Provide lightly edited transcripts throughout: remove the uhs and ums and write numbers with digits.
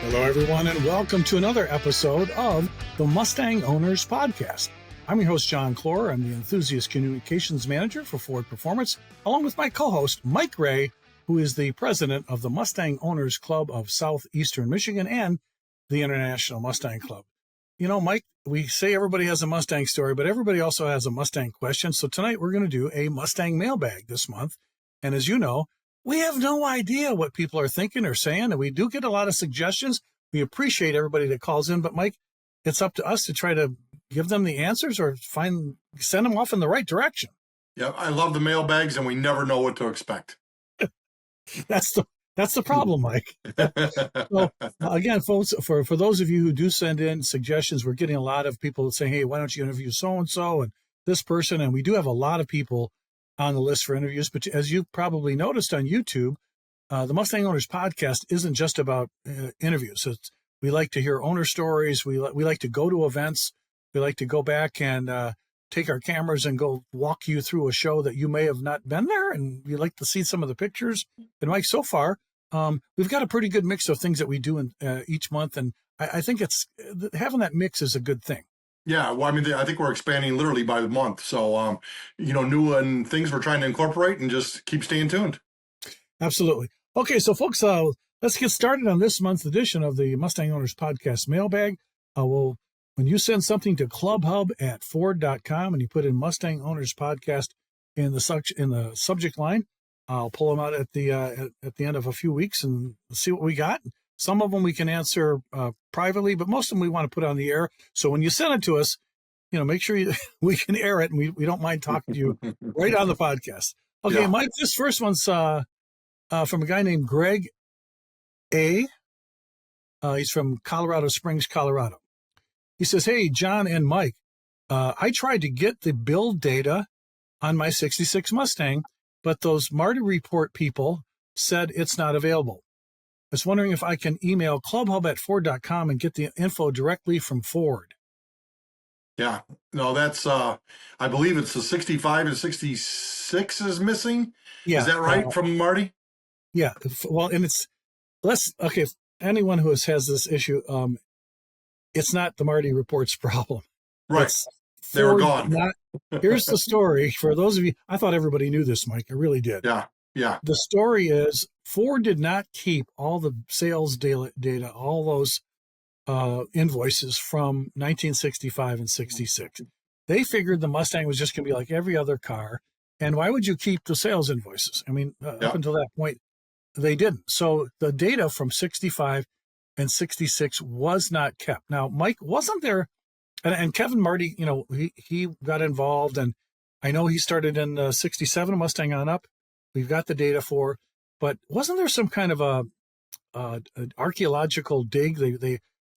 Hello, everyone, and welcome to another episode of the Mustang Owners Podcast. I'm your host, John Clore. I'm the Enthusiast Communications Manager for Ford Performance, along with my co-host, Mike Ray, who is the president of the Mustang Owners Club of Southeastern Michigan and the International Mustang Club. You know, Mike, we say everybody has a Mustang story, but everybody also has a Mustang question. So tonight we're going to do a Mustang mailbag this month. And as you know, we have no idea what people are thinking or saying, and we do get a lot of suggestions. We appreciate everybody that calls in, but Mike, it's up to us to try to give them the answers or send them off in the right direction. Yeah, I love the mailbags, and we never know what to expect. That's the problem, Mike. So again, folks, for those of you who do send in suggestions, we're getting a lot of people saying, "Hey, why don't you interview so and so and this person?" And we do have a lot of people on the list for interviews. But as you probably noticed on YouTube, the Mustang Owners Podcast isn't just about interviews. We like to hear owner stories. We like to go to events. We like to go back and take our cameras and go walk you through a show that you may have not been there, and we like to see some of the pictures. And Mike, so far, we've got a pretty good mix of things that we do in each month, and I think it's having that mix is a good thing. Yeah, well, I mean, I think we're expanding literally by the month. So, new and things we're trying to incorporate, and just keep staying tuned. Absolutely. Okay, so folks, let's get started on this month's edition of the Mustang Owners Podcast Mailbag. When you send something to clubhub@ford.com and you put in Mustang Owners Podcast in the subject line, I'll pull them out at the end of a few weeks and see what we got. Some of them we can answer privately, but most of them we want to put on the air. So when you send it to us, make sure we can air it, and we don't mind talking to you right on the podcast. Okay, yeah. Mike, this first one's from a guy named Greg A. He's from Colorado Springs, Colorado. He says, "Hey, John and Mike, I tried to get the build data on my 66 Mustang, but those Marty Report people said it's not available. I was wondering if I can email clubhub@ford.com and get the info directly from Ford." Yeah, no, that's, I believe it's the 65 and 66 is missing. Yeah. Is that right, from Marty? Yeah. Well, and okay, anyone who has this issue, it's not the Marty Report's problem. Right. They were gone. Here's the story. For those of you, I thought everybody knew this, Mike. I really did. Yeah. Yeah. The story is Ford did not keep all the sales data, all those invoices from 1965 and 66. They figured the Mustang was just going to be like every other car. And why would you keep the sales invoices? I mean, up until that point, they didn't. So the data from 65 and 66 was not kept. Now, Mike, wasn't there, and Kevin Marty, he got involved, and I know he started in 67 Mustang on up. We've got the data for, but wasn't there some kind of an archaeological dig?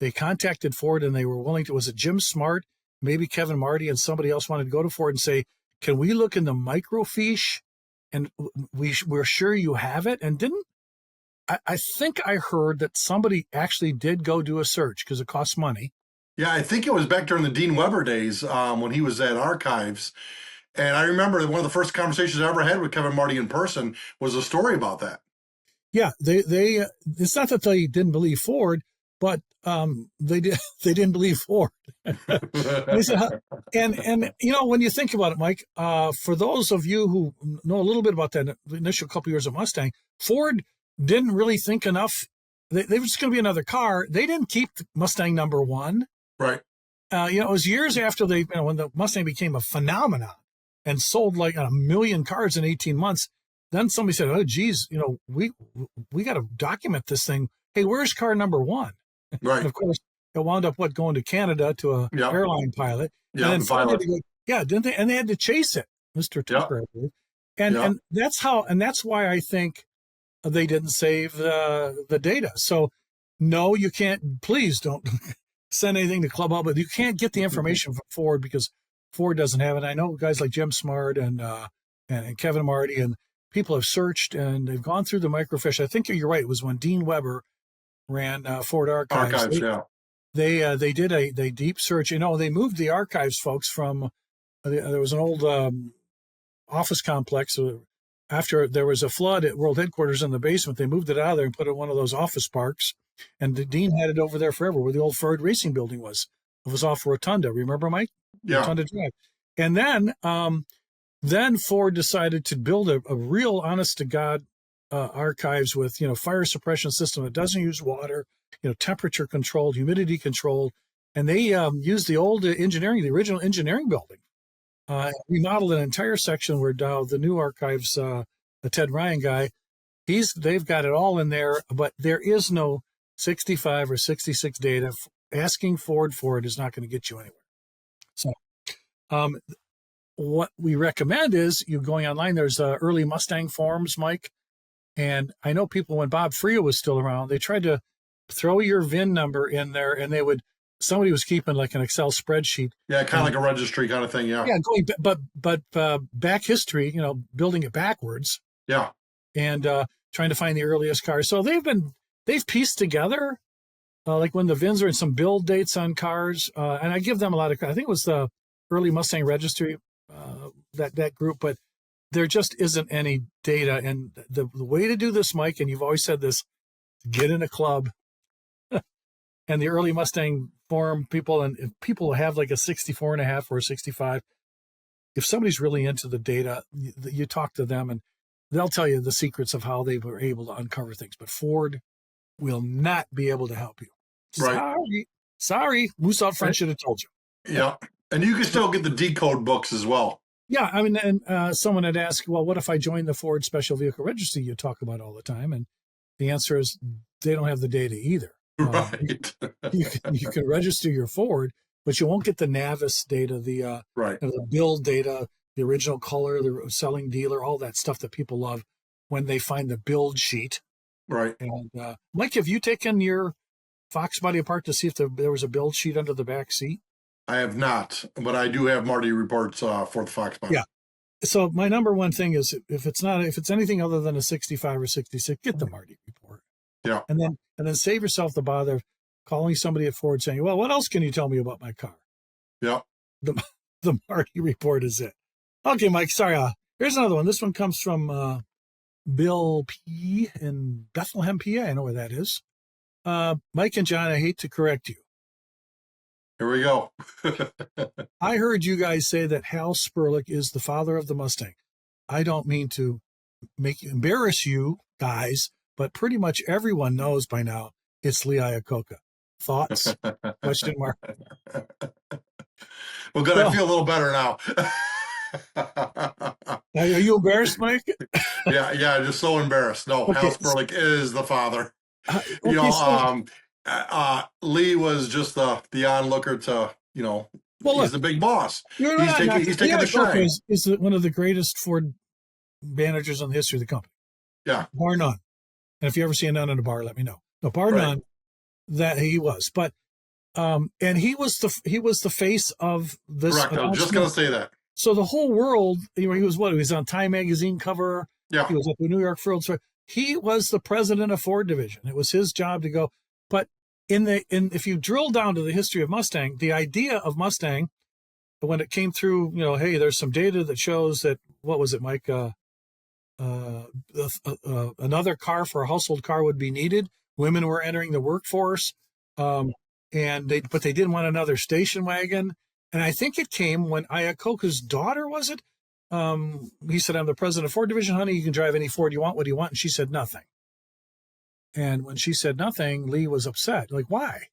They contacted Ford, and they were willing to, was it Jim Smart, maybe Kevin Marty, and somebody else wanted to go to Ford and say, "Can we look in the microfiche? And we're sure you have it." And I think I heard that somebody actually did go do a search because it costs money. Yeah, I think it was back during the Dean Weber days when he was at Archives. And I remember one of the first conversations I ever had with Kevin Marty in person was a story about that. Yeah, they it's not that they didn't believe Ford, but they didn't believe Ford. They said, and when you think about it, Mike, for those of you who know a little bit about that initial couple years of Mustang, Ford didn't really think enough. They were just going to be another car. They didn't keep Mustang number one. Right. It was years after when the Mustang became a phenomenon and sold like 1 million cars in 18 months. Then somebody said, "Oh, geez, we got to document this thing. Hey, where's car number one?" Right. And of course, it wound up going to Canada to a airline pilot. Yeah, and then didn't they? And they had to chase it, Mr. Tucker, I believe. And that's why I think they didn't save the data. So no, you can't. Please don't send anything to Club Hub, but you can't get the information from Ford because Ford doesn't have it. I know guys like Jim Smart and Kevin Marty and people have searched and they've gone through the microfiche. I think you're right. It was when Dean Weber ran Ford Archives. They did a deep search. They moved the archives folks from there was an old office complex after there was a flood at World Headquarters in the basement, they moved it out of there and put it in one of those office parks. And the Dean had it over there forever, where the old Ford Racing Building was. It was off Rotunda. Remember, Mike? Yeah. Rotunda Drive. And then Ford decided to build a real honest-to-God archives with, fire suppression system that doesn't use water, temperature controlled, humidity controlled. And they used the old engineering, the original engineering building. Remodeled an entire section where now the new archives, the Ted Ryan guy, they've got it all in there, but there is no 65 or 66 data. Asking Ford for it is not going to get you anywhere. So what we recommend is you going online. There's early Mustang forums, Mike. And I know people, when Bob Frio was still around, they tried to throw your VIN number in there, and somebody was keeping like an Excel spreadsheet. Yeah, kind of like a registry kind of thing. Yeah. Yeah, but back history, building it backwards. Yeah. And trying to find the earliest cars. So they've pieced together, like when the VINs are in some build dates on cars. And I give them a lot of credit. I think it was the early Mustang registry, that group, but there just isn't any data. And the way to do this, Mike, and you've always said this, get in a club. And the early Mustang forum people, and if people have like a 64.5 or a 65, if somebody's really into the data, you talk to them and they'll tell you the secrets of how they were able to uncover things. But Ford will not be able to help you. Right. Sorry. Moose out front should have told you. Yeah. And you can still get the decode books as well. Yeah. I mean, and someone had asked, well, what if I join the Ford Special Vehicle Registry you talk about all the time? And the answer is they don't have the data either. Right. You can register your Ford, but you won't get the Navis data, the build data, the original color, the selling dealer, all that stuff that people love when they find the build sheet. Right. And Mike, have you taken your Fox body apart to see if there was a build sheet under the back seat? I have not, but I do have Marty reports for the Fox body. Yeah. So my number one thing is if it's anything other than a 65 or 66, get the Marty report. Yeah. And then save yourself the bother of calling somebody at Ford saying, well, what else can you tell me about my car? Yeah. The Marty report is it. Okay, Mike, sorry. Here's another one. This one comes from Bill P. in Bethlehem, PA. I know where that is. Mike and John, I hate to correct you. Here we go. I heard you guys say that Hal Sperlich is the father of the Mustang. I don't mean to embarrass you guys, but pretty much everyone knows by now it's Lee Iacocca. Thoughts? Question mark. Well, good. I feel a little better now. Are you embarrassed, Mike? Yeah, just so embarrassed. No, Okay. Hal Sperlich is the father. Lee was just the onlooker to, he's the big boss. He's taking the shine. He's one of the greatest Ford managers in the history of the company. Yeah. Bar none. And if you ever see a nun in a bar, let me know. No, bar none, that he was. But and he was the face of this. Correct. I was just going to say that. So the whole world, he was on Time magazine cover. Yeah. He was at the New York World's Fair. He was the president of Ford division. It was his job to go. But if you drill down to the history of Mustang, the idea of Mustang, when it came through, hey, there's some data that shows that, what was it, Mike? Another car for a household car would be needed. Women were entering the workforce, but they didn't want another station wagon. And I think it came when Iacocca's daughter, was it? He said, I'm the president of Ford division, honey. You can drive any Ford you want. What do you want? And she said nothing. And when she said nothing, Lee was upset. Like, why?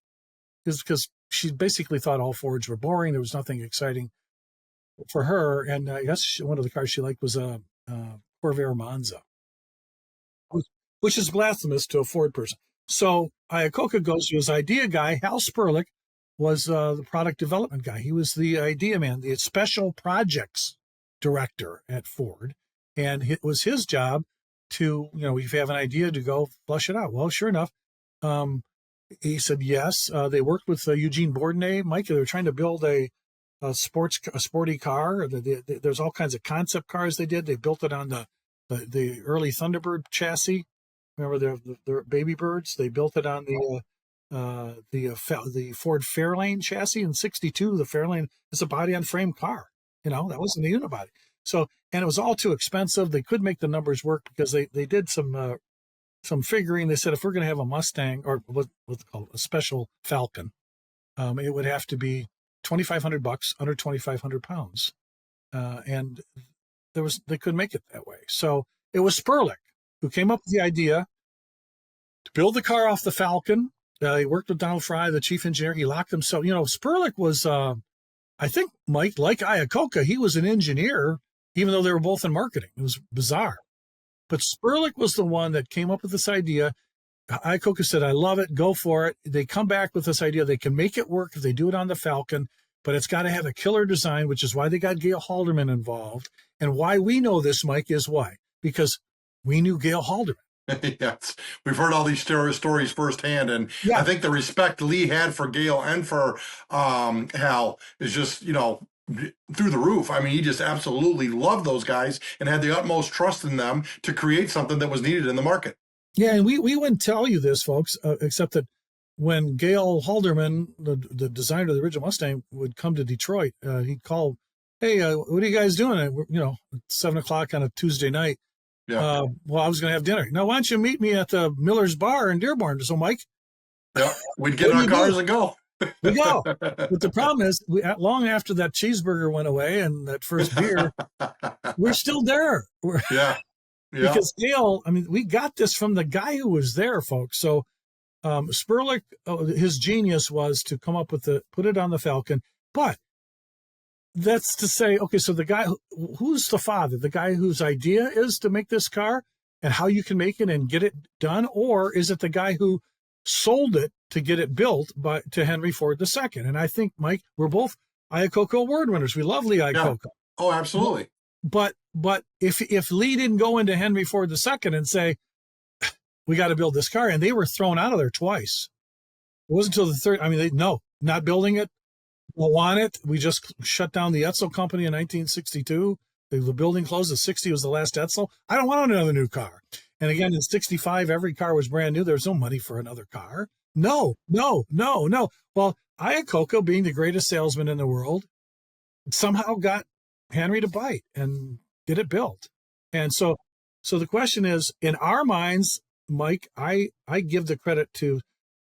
Because she basically thought all Fords were boring. There was nothing exciting for her. And I guess one of the cars she liked was a Corvair Monza, which is blasphemous to a Ford person. So Iacocca goes to his idea guy. Hal Sperlich was the product development guy. He was the idea man, the special projects director at Ford. And it was his job to, if you have an idea, to go flush it out. Well, sure enough, he said yes. They worked with Eugene Bourdonnais. Mike, they were trying to build a sporty car. There's all kinds of concept cars they did. They built it on the early Thunderbird chassis. Remember the baby birds? They built it on the Ford Fairlane chassis in '62. The Fairlane is a body on frame car. That wasn't a unibody. So, and it was all too expensive. They couldn't make the numbers work because they did some figuring. They said if we're going to have a Mustang or what's called a special Falcon, it would have to be $2,500, under 2,500 pounds, and they couldn't make it that way. So it was Sperlich who came up with the idea to build the car off the Falcon. He worked with Donald Fry, the chief engineer. He locked himself. Sperlich was, I think, Mike, like Iacocca, he was an engineer, even though they were both in marketing. It was bizarre. But Sperlich was the one that came up with this idea. Iacocca said, I love it. Go for it. They come back with this idea. They can make it work if they do it on the Falcon, but it's got to have a killer design, which is why they got Gail Halderman involved. And why we know this, Mike, is why? Because we knew Gail Halderman. Yes, we've heard all these stories firsthand, and Yeah. I think the respect Lee had for Gail and for Hal is just, through the roof. I mean, he just absolutely loved those guys and had the utmost trust in them to create something that was needed in the market. Yeah, and we wouldn't tell you this, folks, except that when Gail Halderman, the designer of the original Mustang, would come to Detroit, he'd call, hey, what are you guys doing? At 7 o'clock on a Tuesday night. Yeah. Well, I was going to have dinner. Now, why don't you meet me at the Miller's Bar in Dearborn? So, Mike, Yeah, we'd get in our cars and go. We go. But the problem is, long after that cheeseburger went away and that first beer, we're still there. Yeah. Because Gail, I mean, we got this from the guy who was there, folks. So Sperlich, his genius was to come up with put it on the Falcon. But that's to say, okay, so the guy, who's the father? The guy whose idea is to make this car and how you can make it and get it done? Or is it the guy who sold it to get it built to Henry Ford II? And I think, Mike, we're both Iacocca award winners. We love Lee Iacocca. Yeah. Oh, absolutely. But if Lee didn't go into Henry Ford II and say, we got to build this car, and they were thrown out of there twice. It wasn't until the third, not building it, don't want it. We just shut down the Etzel company in 1962. The building closed. In 60 was the last Etzel. I don't want another new car. And again, in 65, every car was brand new. There was no money for another car. No. Well, Iacocca, being the greatest salesman in the world, somehow got Henry to bite and get it built. And so the question is, in our minds, Mike, I give the credit to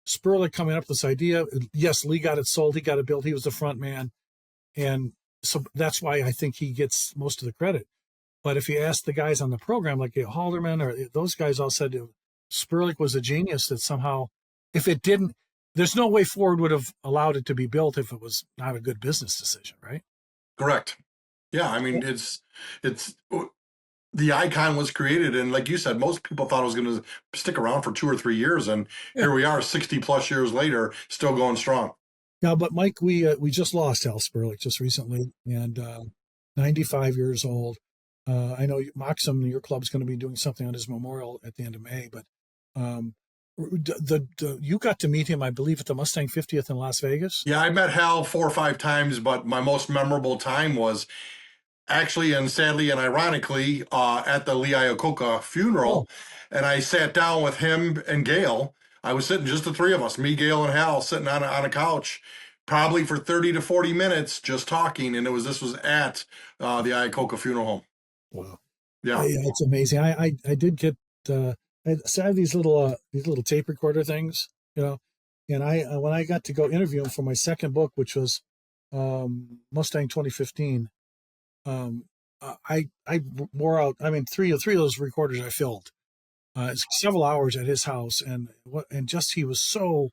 Sperlich coming up with this idea. Yes, Lee got it sold. He got it built. He was the front man. And so that's why I think he gets most of the credit. But if you ask the guys on the program, like Halderman, or those guys all said Sperlich was a genius that somehow, if it didn't, there's no way Ford would have allowed it to be built if it was not a good business decision, right? Correct. Yeah, I mean, it's the icon was created, and like you said, most people thought it was going to stick around for 2 or 3 years, and here we are, 60 plus years later, still going strong. Yeah, but Mike, we just lost Hal Sperlich just recently, and 95 years old. I know Moxham, your club's going to be doing something on his memorial at the end of May, but you got to meet him, I believe, at the Mustang 50th in Las Vegas. Yeah, I met Hal 4 or 5 times, but my most memorable time was actually, and sadly and ironically, at the Lee Iacocca funeral. And I sat down with him and Gail. I was sitting, just the three of us, me, Gail, and Hal, sitting on a couch, probably for 30 to 40 minutes, just talking. And this was at the Iacocca funeral home. Wow. Yeah. It's amazing. I did get, I have these little tape recorder things, and when I got to go interview him for my second book, which was Mustang 2015, I wore out. I mean, three of those recorders I filled. Several hours at his house, and he was so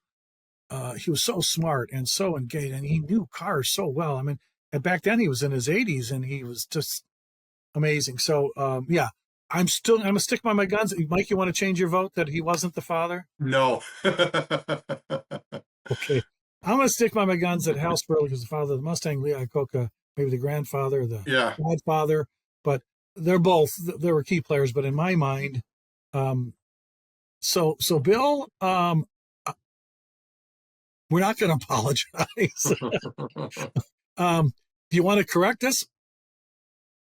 smart and so engaged, and he knew cars so well. I mean, and back then he was in his 80s, and he was just amazing. So yeah, I'm gonna stick by my guns. Mike, you want to change your vote that he wasn't the father? No. Okay, I'm gonna stick by my guns that Hal Sperlich is the father of the Mustang. Lee Iacocca, maybe the grandfather, the godfather, but they were key players. But in my mind, so Bill, we're not going to apologize. Do you want to correct us?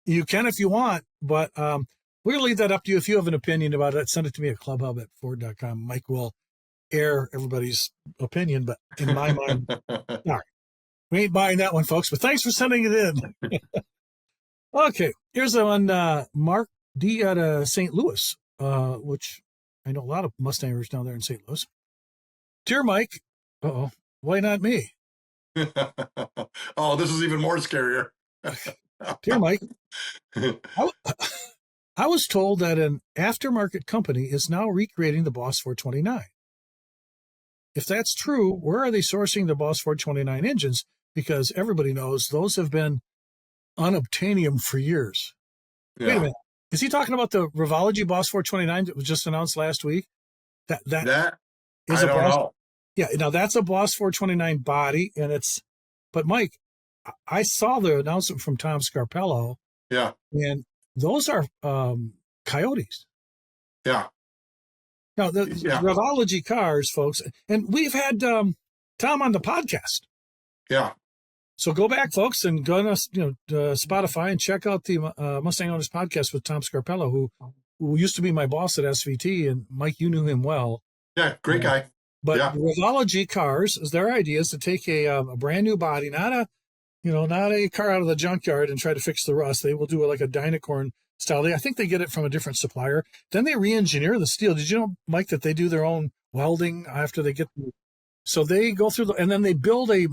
You can if you want, but we're going to leave that up to you. If you have an opinion about it, send it to me at clubhub@ford.com. Mike will air everybody's opinion, but in my mind, all right, we ain't buying that one, folks. But thanks for sending it in. Okay, here's the one, Mark D out of St. Louis, which I know a lot of Mustangers down there in St. Louis. Dear Mike, why not me? Oh, this is even more scarier. Dear Mike, I, I was told that an aftermarket company is now recreating the Boss 429. If that's true, where are they sourcing the Boss 429 engines? Because everybody knows those have been unobtainium for years. Yeah. Wait a minute. Is he talking about the Revology Boss 429 that was just announced last week? That is I a don't Boss. know. Yeah, now that's a Boss 429 body, and but Mike, I saw the announcement from Tom Scarpello. Yeah. And those are Coyotes. Yeah. Now, the Yeah. Revology cars, folks, and we've had Tom on the podcast. Yeah. So go back, folks, and go to Spotify and check out the Mustang Owners podcast with Tom Scarpello, who used to be my boss at SVT, and Mike, you knew him well. Yeah, great guy. But Yeah. Revology cars, their idea is to take a brand new body, not a car out of the junkyard and try to fix the rust. They will do it like a Dynacorn style. I think they get it from a different supplier. Then they re-engineer the steel. Did you know, Mike, that they do their own welding after they get? So they go through and then they build a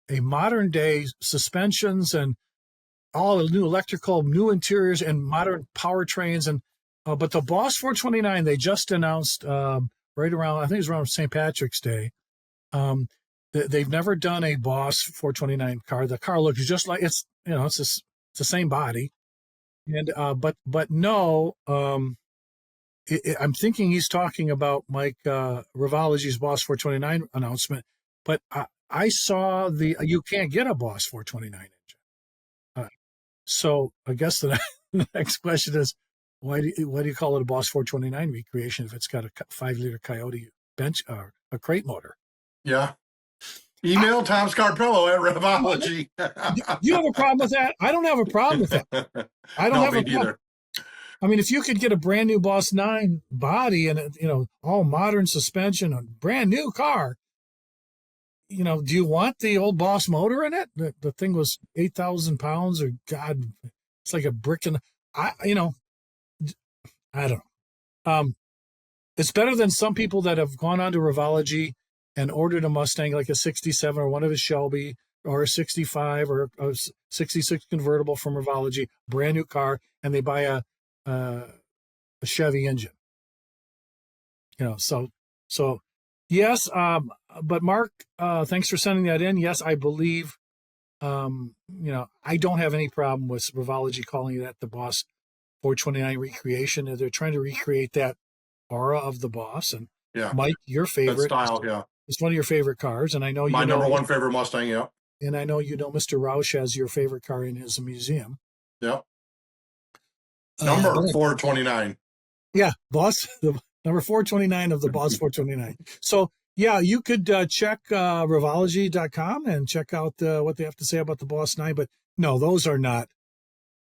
modern day suspensions and all the new electrical, new interiors and modern powertrains. And but the Boss 429 they just announced right around, I think it was around St. Patrick's Day. They've never done a Boss 429 car. The car looks just like it's the same body, and but no, I'm thinking he's talking about Mike Revology's Boss 429 announcement. But I saw you can't get a Boss 429 engine. So I guess the next question is why do you call it a Boss 429 recreation if it's got a 5-liter Coyote bench or a crate motor? Yeah. Email Tom Scarpello at Revology. Do you have a problem with that? I don't have a problem with that. I don't have a problem. Either. I mean, if you could get a brand new Boss 9 body and all modern suspension, a brand new car, do you want the old Boss motor in it? The thing was 8,000 pounds, or God, it's like a brick in. I don't know. It's better than some people that have gone on to Revology and ordered a Mustang like a 67 or one of his Shelby or a 65 or a 66 convertible from Revology, brand new car, and they buy a Chevy engine. So yes, but Mark, thanks for sending that in. Yes, I believe, I don't have any problem with Revology calling that the Boss 429 recreation. They're trying to recreate that aura of the Boss. And yeah, Mike, your favorite style, yeah. It's one of your favorite cars, and I know my number one favorite Mustang. Yeah, and I know Mr. Roush has your favorite car in his museum. Yeah, number 429. Yeah, Boss, the number 429 of the Boss 429. So yeah, you could check Revology.com and check out what they have to say about the Boss 9. But no, those are not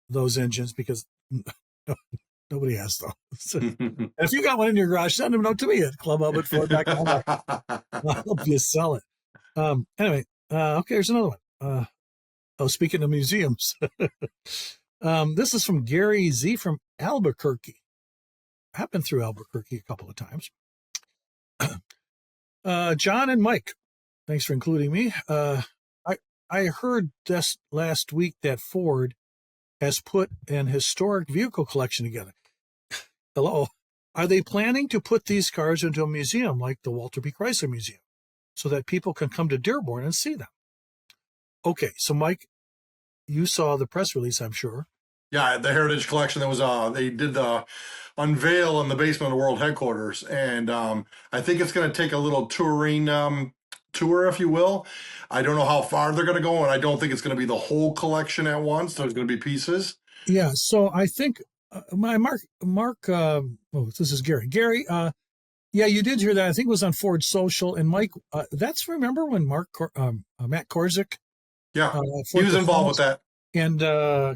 those engines because nobody has those. If you got one in your garage, send them a note to me at clubhub@ford.com. I'll help you sell it. Anyway, okay, here's another one. Speaking of museums, this is from Gary Z from Albuquerque. I've been through Albuquerque a couple of times. John and Mike, thanks for including me. I heard this last week that Ford has put an historic vehicle collection together. Hello. Are they planning to put these cars into a museum like the Walter B. Chrysler Museum so that people can come to Dearborn and see them? Okay, so Mike, you saw the press release, I'm sure. Yeah, the Heritage Collection that was they did the unveil in the basement of the world headquarters, and I think it's going to take a little touring tour, if you will. I don't know how far they're going to go, and I don't think it's going to be the whole collection at once. There's going to be pieces. Yeah, so I think this is Gary. Gary, yeah, you did hear that. I think it was on Ford Social. And Mike, remember when Matt Korzik? Yeah, he was involved with that. And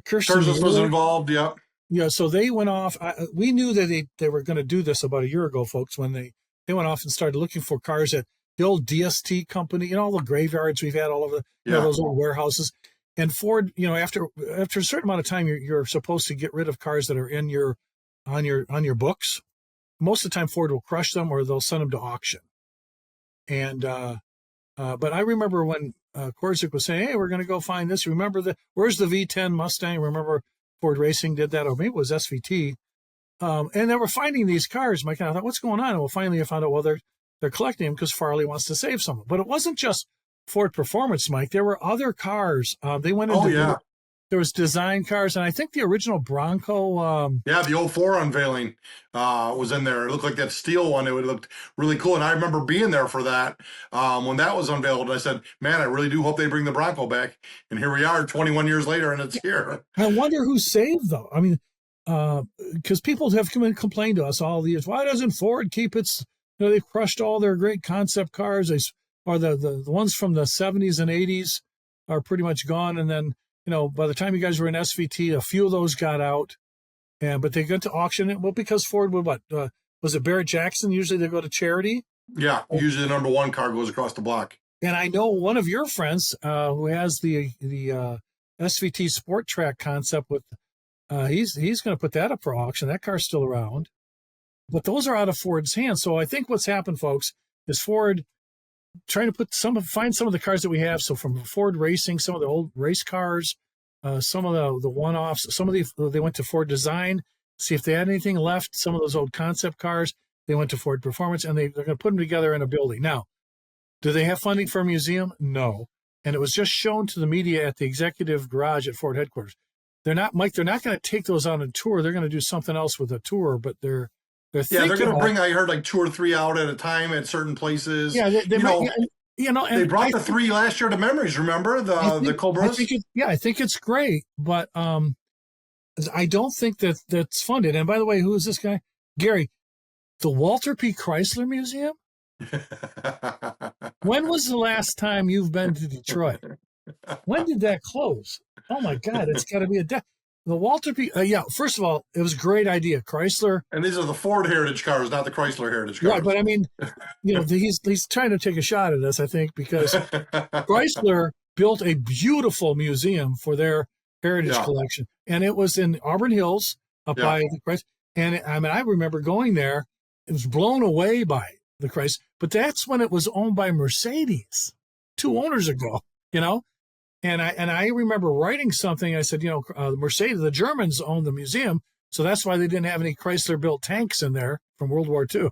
Kirsten was involved, yeah. Yeah, so they went off. We knew that they were going to do this about a year ago, folks, when they went off and started looking for cars at the old DST company and all the graveyards we've had all over those old warehouses. And Ford, after a certain amount of time, you're supposed to get rid of cars that are in on your books. Most of the time, Ford will crush them or they'll send them to auction. And but I remember when Korzik was saying, "Hey, we're going to go find this." Remember where's the V10 Mustang? Remember Ford Racing did that, or maybe it was SVT. And they were finding these cars, Mike, and I thought, what's going on? And well, finally I found out, well, they're collecting them because Farley wants to save some. But it wasn't just Ford Performance, Mike. There were other cars. They went into there was design cars, and I think the original Bronco. Yeah, the 04 unveiling was in there. It looked like that steel one. It looked really cool. And I remember being there for that when that was unveiled. And I said, man, I really do hope they bring the Bronco back. And here we are 21 years later, and it's here. I wonder who saved, though. I mean, because people have come and complained to us all the years. Why doesn't Ford keep its, they've crushed all their great concept cars. Or the ones from the 70s and 80s are pretty much gone. And then, by the time you guys were in SVT, a few of those got out, but they got to auction it. Well, because Ford would was it Barrett Jackson? Usually they go to charity. Yeah, usually the number one car goes across the block. And I know one of your friends who has the SVT Sport Track concept with, he's going to put that up for auction. That car's still around, but those are out of Ford's hands. So I think what's happened, folks, is Ford trying to find some of the cars that we have. So from Ford Racing, some of the old race cars, some of the one-offs, they went to Ford Design, see if they had anything left. Some of those old concept cars, they went to Ford Performance, and they're going to put them together in a building. Now, do they have funding for a museum? No. And it was just shown to the media at the executive garage at Ford headquarters. They're not going to take those on a tour. They're going to do something else with a tour, but they're going to bring, I heard, like 2 or 3 out at a time at certain places. Yeah, they they brought the 3 last year to Memories, remember? The Cobras? I think it's great, but I don't think that's funded. And by the way, who is this guy? Gary, the Walter P. Chrysler Museum? When was the last time you've been to Detroit? When did that close? Oh, my God, it's got to be the Walter P. First of all, it was a great idea. Chrysler. And these are the Ford Heritage cars, not the Chrysler Heritage cars. Right, but I mean, he's trying to take a shot at us, I think, because Chrysler built a beautiful museum for their heritage collection. And it was in Auburn Hills up by the Chrysler. And I remember going there. It was blown away by the Chrysler. But that's when it was owned by Mercedes 2 owners ago, And I remember writing something. I said, Mercedes, the Germans owned the museum, so that's why they didn't have any Chrysler-built tanks in there from World War II.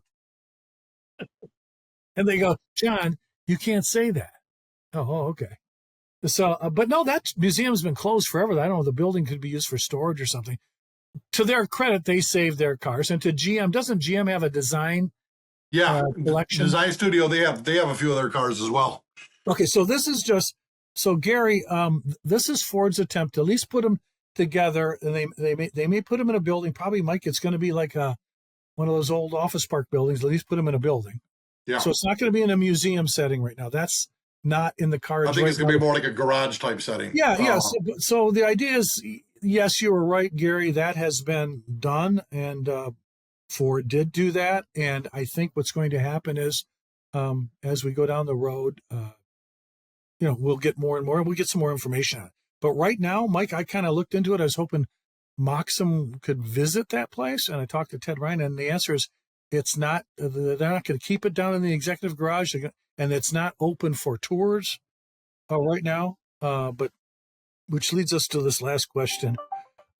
And they go, John, you can't say that. Oh, okay. So, but no, that museum's been closed forever. I don't know. The building could be used for storage or something. To their credit, they saved their cars. And to GM, doesn't GM have a design collection? Design studio. They have a few of their cars as well. Okay, so this is just. So Gary, this is Ford's attempt to at least put them together, and they may put them in a building. Probably, Mike, it's going to be like one of those old office park buildings. At least put them in a building. Yeah. So it's not going to be in a museum setting right now. That's not in the cards. I think it's going to be more like a garage type setting. Yeah. So the idea is, yes, you were right, Gary. That has been done, and Ford did do that. And I think what's going to happen is, as we go down the road. We'll get more and more, and we'll get some more information on it. But right now, Mike, I kind of looked into it. I was hoping Moxham could visit that place, and I talked to Ted Ryan, and the answer is it's not. They're not going to keep it down in the executive garage, and it's not open for tours right now. But which leads us to this last question.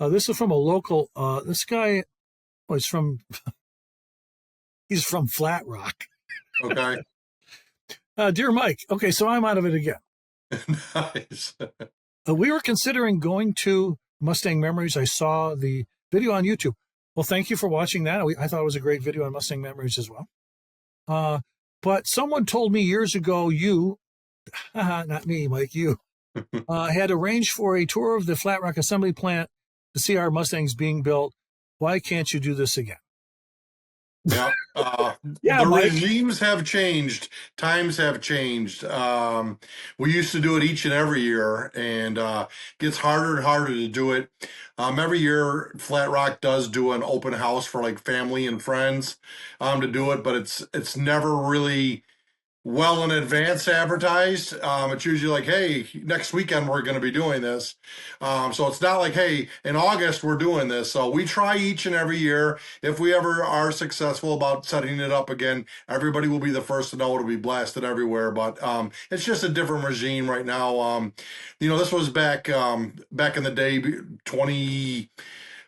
This is from a local. This guy, he's from Flat Rock. Okay. Dear Mike, okay, so I'm out of it again. Nice. We were considering going to Mustang Memories. I saw the video on YouTube. Well, thank you for watching that. I thought it was a great video on Mustang Memories as well. But someone told me years ago, not me, Mike, you, had arranged for a tour of the Flat Rock assembly plant to see our Mustangs being built. Why can't you do this again? Yeah, the Mike. regimes have changed. Times have changed. We used to do it each and every year, and gets harder and harder to do it. Every year, Flat Rock does do an open house for like family and friends to do it, but it's never really well in advance advertised. It's usually like, hey, next weekend we're going to be doing this. So it's not like, hey, in August we're doing this. So we try each and every year. If we ever are successful about setting it up again, everybody will be the first to know. It'll be blasted everywhere. But it's just a different regime right now. This was back in the day, 20,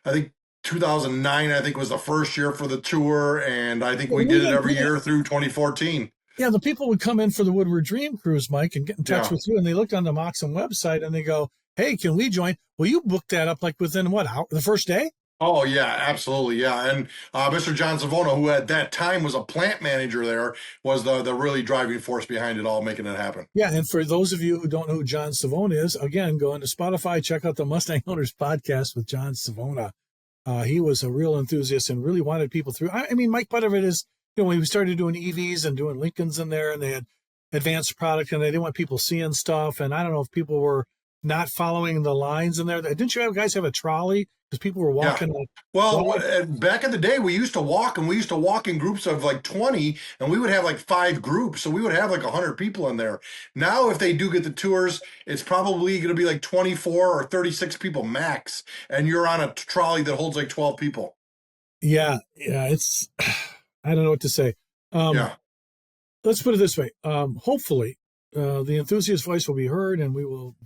I think 2009, I think was the first year for the tour, and I think we did it every year through 2014. Yeah, the people would come in for the Woodward Dream Cruise, Mike, and get in touch with you, and they looked on the Moxham website and they go, "Hey, can we join?" Well, you booked that up like within what, hour, the first day? Oh yeah, absolutely, yeah. And Mr. John Savona, who at that time was a plant manager there, was the really driving force behind it all, making it happen. Yeah, and for those of you who don't know who John Savona is, again, go into Spotify, check out the Mustang Owners Podcast with John Savona. He was a real enthusiast and really wanted people through. I mean, Mike, part of it is, when we started doing EVs and doing Lincolns in there, and they had advanced product, and they didn't want people seeing stuff. And I don't know if people were not following the lines in there. Didn't you guys have a trolley? Because people were walking. Yeah. Well, back in the day, we used to walk, and we used to walk in groups of like 20, and we would have like 5 groups. So we would have like 100 people in there. Now, if they do get the tours, it's probably going to be like 24 or 36 people max. And you're on a trolley that holds like 12 people. Yeah. It's, I don't know what to say. Yeah. Let's put it this way. Hopefully, the enthusiast voice will be heard, and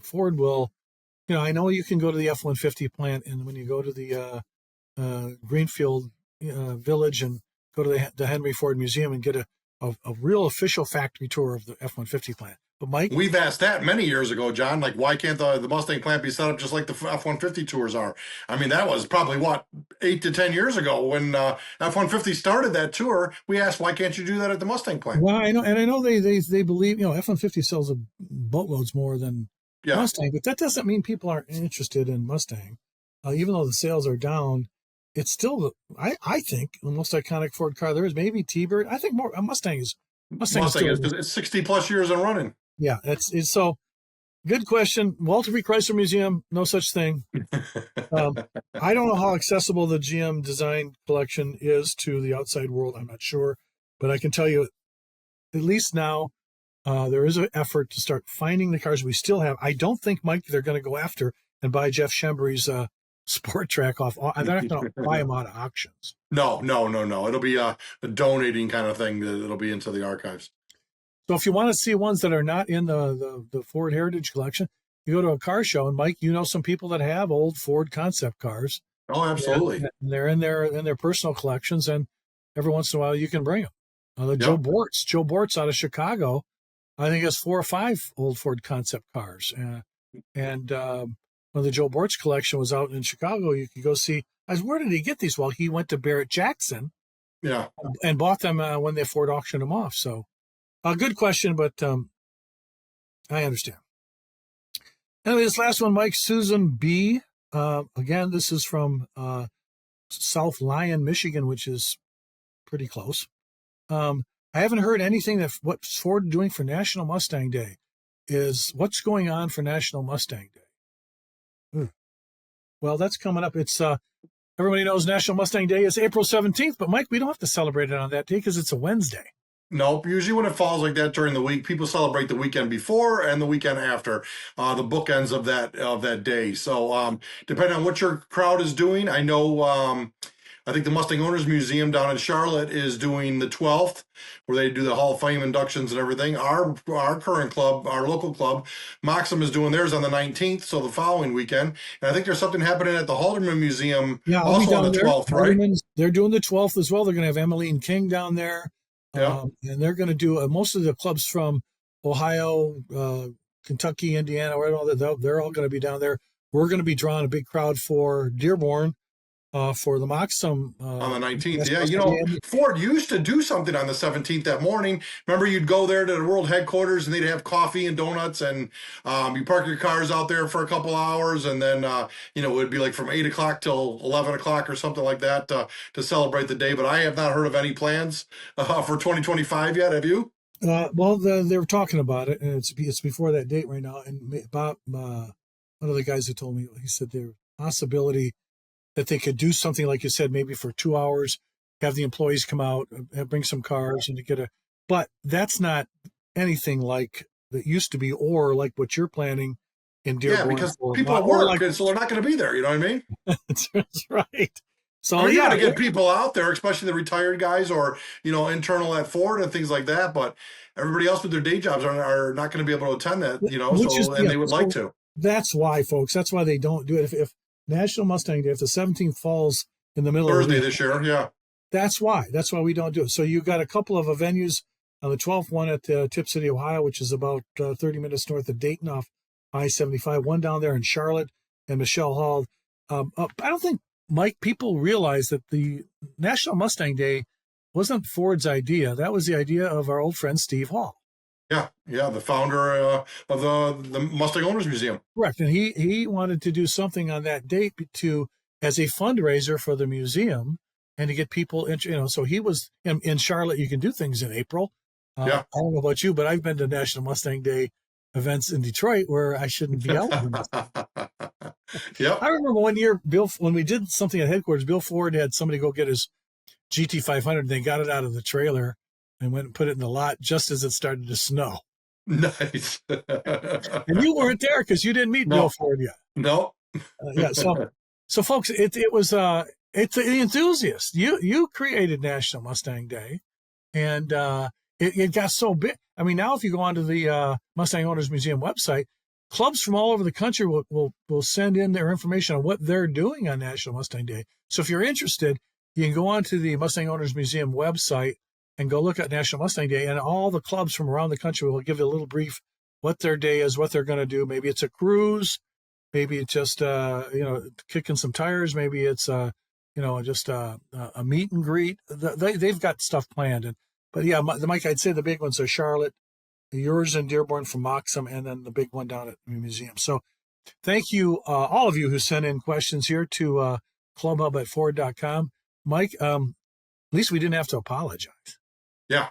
Ford will, I know you can go to the F-150 plant, and when you go to the Greenfield Village and go to the Henry Ford Museum and get a real official factory tour of the F-150 plant. But Mike, we've asked that many years ago, John. Like, why can't the Mustang plant be set up just like the F-150 tours are? I mean, that was probably 8 to 10 years ago when F-150 started that tour. We asked, why can't you do that at the Mustang plant? Well, I know they believe F-150 sells boatloads more than Mustang, but that doesn't mean people aren't interested in Mustang. Even though the sales are down, it's still I think the most iconic Ford car there is. Maybe T-Bird. I think more Mustang is it's 60 plus years and running. Yeah, it's so good question. Walter B. Chrysler Museum, no such thing. I don't know how accessible the GM design collection is to the outside world. I'm not sure, but I can tell you, at least now, there is an effort to start finding the cars we still have. I don't think, Mike, they're going to go after and buy Jeff Schembry's Sport Track off. They're not going to buy them out of auctions. No. It'll be a donating kind of thing. That it'll be into the archives. So if you want to see ones that are not in the Ford Heritage Collection, you go to a car show, and Mike, some people that have old Ford concept cars. Oh, absolutely. And they're in their personal collections, and every once in a while you can bring them. Joe Bortz out of Chicago, I think has 4 or 5 old Ford concept cars. And when the Joe Bortz collection was out in Chicago, you could go see. Where did he get these? Well, he went to Barrett Jackson, and bought them when they Ford auctioned them off. So. A good question, but I understand. Anyway, this last one, Mike, Susan B. Again, this is from South Lyon, Michigan, which is pretty close. I haven't heard anything that what Ford doing for National Mustang Day is what's going on for National Mustang Day. Well, that's coming up. It's everybody knows National Mustang Day is April 17th, but Mike, we don't have to celebrate it on that day because it's a Wednesday. Nope. Usually when it falls like that during the week, people celebrate the weekend before and the weekend after, the bookends of that day. So depending on what your crowd is doing, I know I think the Mustang Owners Museum down in Charlotte is doing the 12th, where they do the Hall of Fame inductions and everything. Our current club, our local club, Moxham, is doing theirs on the 19th, so the following weekend. And I think there's something happening at the Haldeman Museum also on the 12th, right? They're doing the 12th as well. They're going to have Emmeline King down there. Yeah. And they're going to do most of the clubs from Ohio, Kentucky, Indiana, they're all going to be down there. We're going to be drawing a big crowd for Dearborn for the Moxham. On the 19th. Yeah, Ford used to do something on the 17th that morning. Remember, you'd go there to the world headquarters and they'd have coffee and donuts, and you park your cars out there for a couple hours, and then, it would be like from 8 o'clock till 11 o'clock or something like that to celebrate the day. But I have not heard of any plans for 2025 yet. Have you? Well, they're talking about it, and it's before that date right now. And Bob, one of the guys that told me, he said there's a possibility that they could do something, like you said, maybe for 2 hours, have the employees come out, bring some cars, and to get but that's not anything like that used to be, or like what you're planning in Yeah, Dearborn. because Or people at or work, like and so they're not going to be there. You know what I mean? that's right. I So mean, you got yeah, to get people out there, especially the retired guys or, internal at Ford and things like that. But everybody else with their day jobs are not going to be able to attend that, which is and they would like so to. that's why, folks. That's why they don't do it. If National Mustang Day, if the 17th falls in the middle of the Thursday week, this year, yeah. that's why. That's why we don't do it. So you got a couple of venues. On the 12th, one at Tip City, Ohio, which is about 30 minutes north of Dayton off I-75. One down there in Charlotte and Michelle Hall. I don't think, Mike, people realize that the National Mustang Day wasn't Ford's idea. That was the idea of our old friend Steve Hall. Yeah, the founder of the Mustang Owners Museum. Correct. And he wanted to do something on that date as a fundraiser for the museum and to get people, so he was in Charlotte. You can do things in April. Yeah. I don't know about you, but I've been to National Mustang Day events in Detroit where I shouldn't be eligible. Yep. I remember one year, Bill, when we did something at headquarters, Bill Ford had somebody go get his GT500. They got it out of the trailer and went and put it in the lot just as it started to snow. Nice. And you weren't there because you didn't meet Bill Ford yet. No. Yeah. So folks, it was it's the enthusiast. You created National Mustang Day, and it got so big. I mean, now if you go onto the Mustang Owners Museum website, clubs from all over the country will send in their information on what they're doing on National Mustang Day. So if you're interested, you can go onto the Mustang Owners Museum website and go look at National Mustang Day, and all the clubs from around the country will give you a little brief what their day is, what they're going to do. Maybe it's a cruise. Maybe it's just, kicking some tires. Maybe it's, just a meet and greet. They've got stuff planned. But yeah, Mike, I'd say the big ones are Charlotte, yours in Dearborn from Moxham, and then the big one down at the museum. So thank you, all of you who sent in questions here to clubhub@ford.com. Mike, at least we didn't have to apologize. Yeah.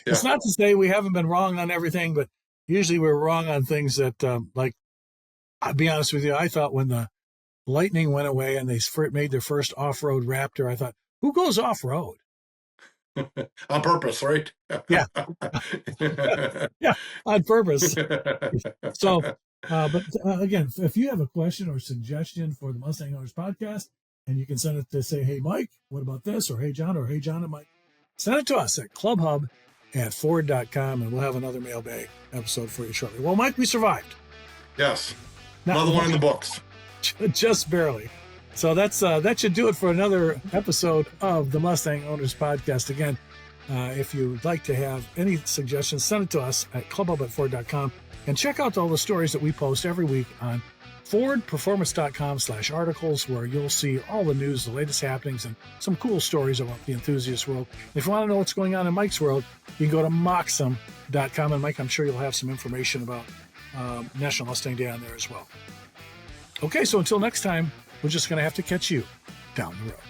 It's not to say we haven't been wrong on everything, but usually we're wrong on things that, I'll be honest with you, I thought when the Lightning went away and they made their first off-road Raptor, I thought, who goes off-road? On purpose, right? Yeah. Yeah, on purpose. So, again, if you have a question or suggestion for the Mustang Owners Podcast, and you can send it to say, hey, Mike, what about this? Or hey, John, and Mike. Send it to us at clubhub@ford.com, and we'll have another mailbag episode for you shortly. Well, Mike, we survived. Yes. Another one in the books. Just barely. So that should do it for another episode of the Mustang Owners Podcast. Again, if you'd like to have any suggestions, send it to us at clubhub@ford.com, and check out all the stories that we post every week on FordPerformance.com/articles, where you'll see all the news, the latest happenings, and some cool stories about the enthusiast world. If you want to know what's going on in Mike's world, you can go to Moxham.com. And Mike, I'm sure you'll have some information about National Mustang Day on there as well. Okay, so until next time, we're just going to have to catch you down the road.